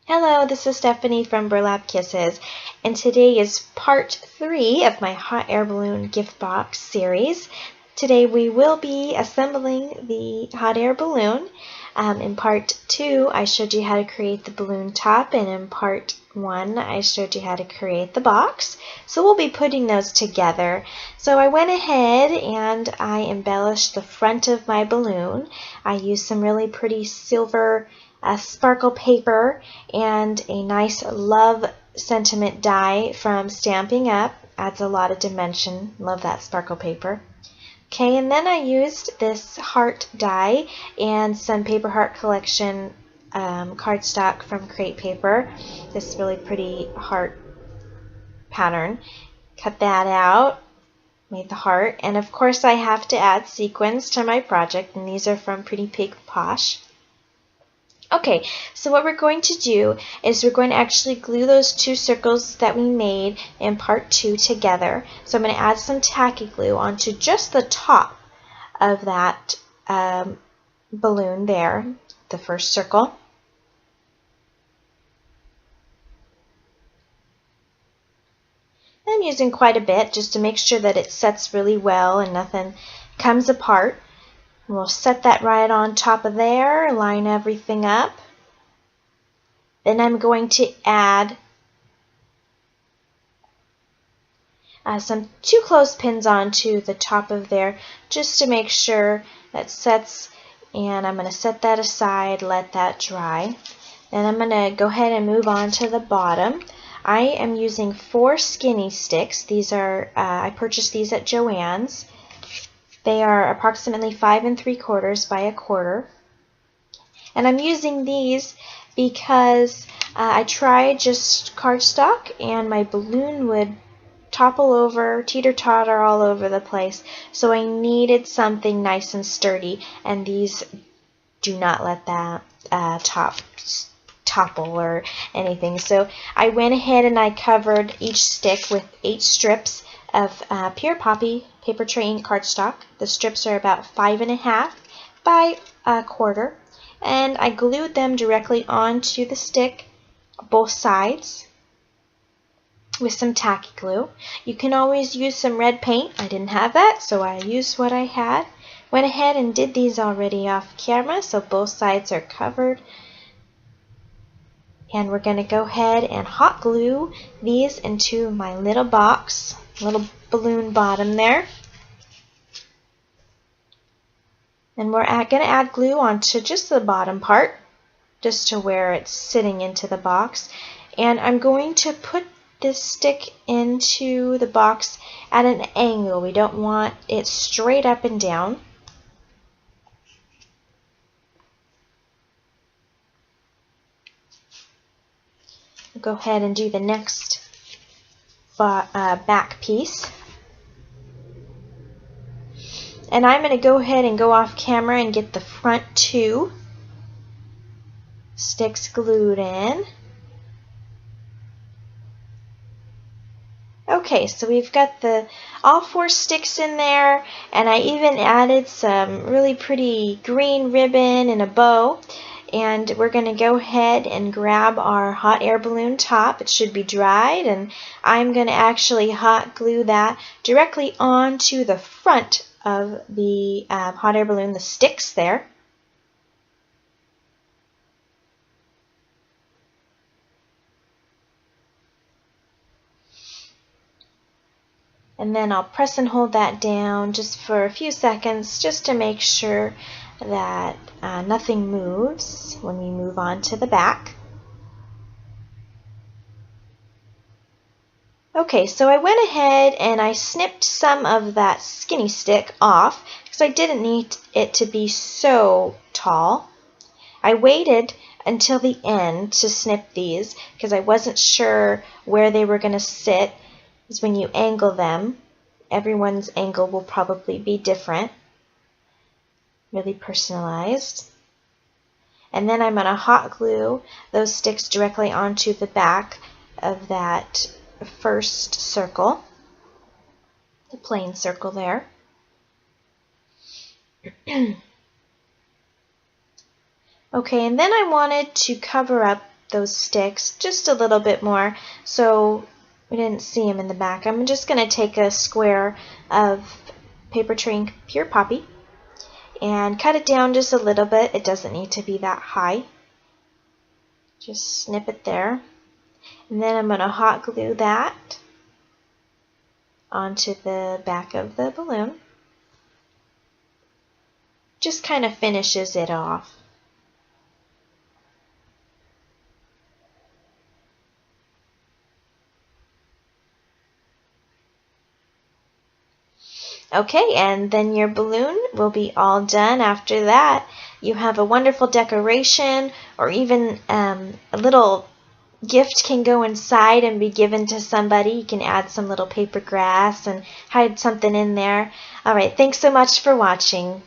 Hello, this is Stephanie from Burlap Kisses, and today is part 3 of my hot air balloon gift box series. Today we will be assembling the hot air balloon. In part 2 I showed you how to create the balloon top, and in part 1 I showed you how to create the box. So we'll be putting those together. So I went ahead and I embellished the front of my balloon. I used some really pretty silver sparkle paper and a nice love sentiment die from Stampin' Up. Adds a lot of dimension. Love that sparkle paper. Okay, and then I used this heart die and some Paper Heart Collection cardstock from Crate Paper. This really pretty heart pattern. Cut that out. Made the heart. And of course I have to add sequins to my project, and these are from Pretty Pig Posh. Okay, so what we're going to do is we're going to actually glue those two circles that we made in part 2 together. So I'm going to add some tacky glue onto just the top of that balloon there, the first circle. I'm using quite a bit just to make sure that it sets really well and nothing comes apart. We'll set that right on top of there, line everything up. Then I'm going to add some 2 clothespins onto the top of there just to make sure that sets, and I'm going to set that aside, let that dry. Then I'm going to go ahead and move on to the bottom. I am using 4 skinny sticks. These are, I purchased these at Joann's. They are approximately 5 3/4 by 1/4. And I'm using these because I tried just cardstock and my balloon would topple over, teeter-totter all over the place. So I needed something nice and sturdy, and these do not let that topple or anything. So I went ahead and I covered each stick with 8 strips of Pure Poppy paper train cardstock. The strips are about 5 1/2 by 1/4, and I glued them directly onto the stick, both sides, with some tacky glue. You can always use some red paint. I didn't have that, so I used what I had. Went ahead and did these already off camera, so both sides are covered. And we're going to go ahead and hot glue these into my little box, little balloon bottom there. And we're going to add glue onto just the bottom part, just to where it's sitting into the box. And I'm going to put this stick into the box at an angle. We don't want it straight up and down. Go ahead and do the next back piece. And I'm going to go ahead and go off camera and get the front 2 sticks glued in. Okay, so we've got all 4 sticks in there, and I even added some really pretty green ribbon and a bow. And we're going to go ahead and grab our hot air balloon top. It should be dried, and I'm going to actually hot glue that directly onto the front of the hot air balloon, the sticks there. And then I'll press and hold that down just for a few seconds just to make sure that nothing moves when we move on to the back. Okay, so I went ahead and I snipped some of that skinny stick off because I didn't need it to be so tall. I waited until the end to snip these because I wasn't sure where they were going to sit. Because when you angle them, everyone's angle will probably be different. Really personalized. And then I'm going to hot glue those sticks directly onto the back of that first circle, the plain circle there. Okay, and then I wanted to cover up those sticks just a little bit more so we didn't see them in the back. I'm just going to take a square of Papertrey Pure Poppy and cut it down just a little bit. It doesn't need to be that high. Just snip it there. And then I'm going to hot glue that onto the back of the balloon. Just kind of finishes it off. Okay, and then your balloon will be all done. After that, you have a wonderful decoration, or even a little gift can go inside and be given to somebody. You can add some little paper grass and hide something in there. All right, thanks so much for watching.